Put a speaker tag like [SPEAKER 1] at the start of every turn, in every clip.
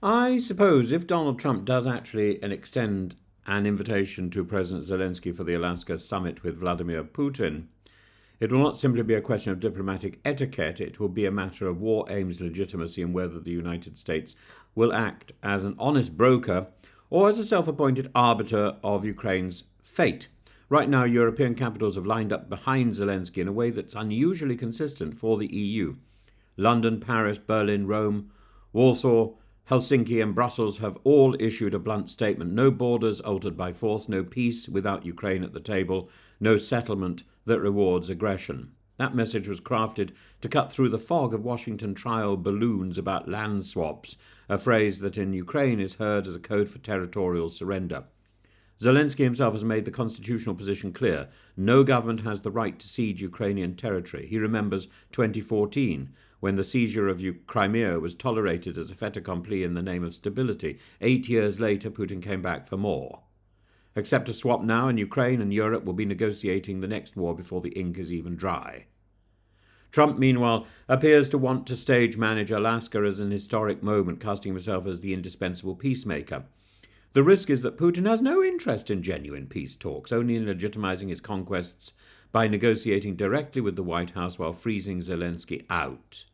[SPEAKER 1] I suppose if Donald Trump does actually extend an invitation to President Zelensky for the Alaska summit with Vladimir Putin, it will not simply be a question of diplomatic etiquette, it will be a matter of war aims legitimacy and whether the United States will act as an honest broker or as a self-appointed arbiter of Ukraine's fate. Right now, European capitals have lined up behind Zelensky in a way that's unusually consistent for the EU. London, Paris, Berlin, Rome, Warsaw, Helsinki and Brussels have all issued a blunt statement. No borders altered by force, no peace without Ukraine at the table, no settlement that rewards aggression. That message was crafted to cut through the fog of Washington trial balloons about land swaps, a phrase that in Ukraine is heard as a code for territorial surrender. Zelensky himself has made the constitutional position clear. No government has the right to siege Ukrainian territory. He remembers 2014, when the seizure of Crimea was tolerated as a fait accompli in the name of stability. 8 years later, Putin came back for more. Accept a swap now, and Ukraine and Europe will be negotiating the next war before the ink is even dry. Trump, meanwhile, appears to want to stage manage Alaska as an historic moment, casting himself as the indispensable peacemaker. The risk is that Putin has no interest in genuine peace talks, only in legitimizing his conquests by negotiating directly with the White House while freezing Zelensky out.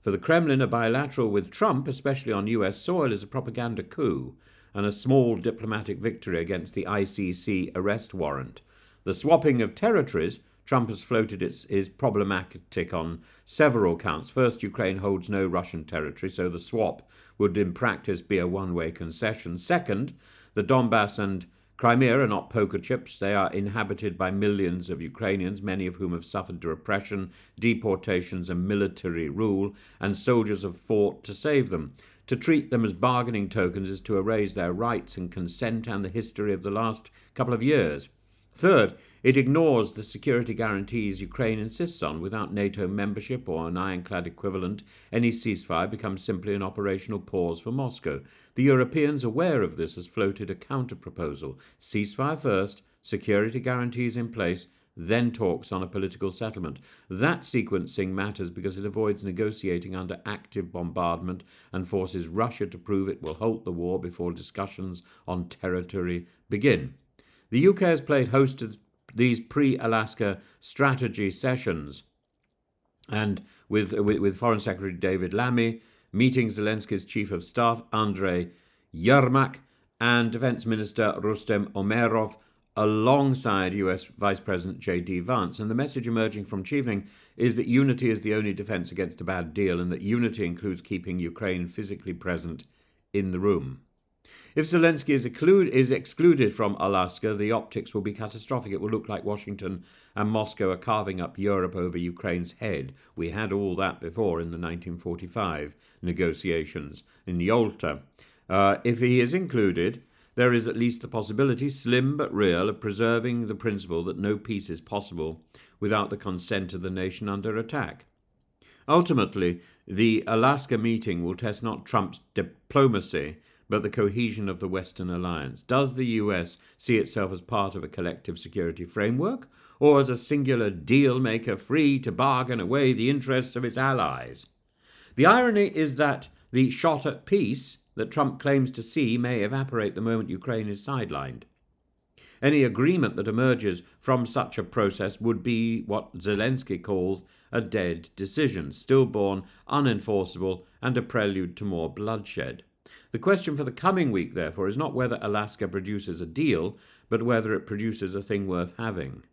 [SPEAKER 1] For the Kremlin, a bilateral with Trump, especially on US soil, is a propaganda coup and a small diplomatic victory against the ICC arrest warrant. The swapping of territories Trump has floated is problematic on several counts. First, Ukraine holds no Russian territory, so the swap would in practice be a one-way concession. Second, the Donbass and Crimea are not poker chips. They are inhabited by millions of Ukrainians, many of whom have suffered repression, deportations and military rule, and soldiers have fought to save them. To treat them as bargaining tokens is to erase their rights and consent and the history of the last couple of years. Third, it ignores the security guarantees Ukraine insists on. Without NATO membership or an ironclad equivalent, any ceasefire becomes simply an operational pause for Moscow. The Europeans, aware of this, has floated a counter-proposal. Ceasefire first, security guarantees in place, then talks on a political settlement. That sequencing matters because it avoids negotiating under active bombardment and forces Russia to prove it will halt the war before discussions on territory begin. The UK has played host to these pre-Alaska strategy sessions, and with Foreign Secretary David Lammy meeting Zelensky's Chief of Staff Andrei Yermak and Defense Minister Rustem Umerov alongside US Vice President J.D. Vance. And the message emerging from Chevening is that unity is the only defense against a bad deal, and that unity includes keeping Ukraine physically present in the room. If Zelensky is excluded from Alaska, the optics will be catastrophic. It will look like Washington and Moscow are carving up Europe over Ukraine's head. We had all that before in the 1945 negotiations in Yalta. If he is included, there is at least the possibility, slim but real, of preserving the principle that no peace is possible without the consent of the nation under attack. Ultimately, the Alaska meeting will test not Trump's diplomacy, but the cohesion of the Western alliance. Does the US see itself as part of a collective security framework, or as a singular deal maker free to bargain away the interests of its allies? The irony is that the shot at peace that Trump claims to see may evaporate the moment Ukraine is sidelined. Any agreement that emerges from such a process would be what Zelensky calls a dead decision, stillborn, unenforceable, and a prelude to more bloodshed. The question for the coming week, therefore, is not whether Alaska produces a deal, but whether it produces a thing worth having.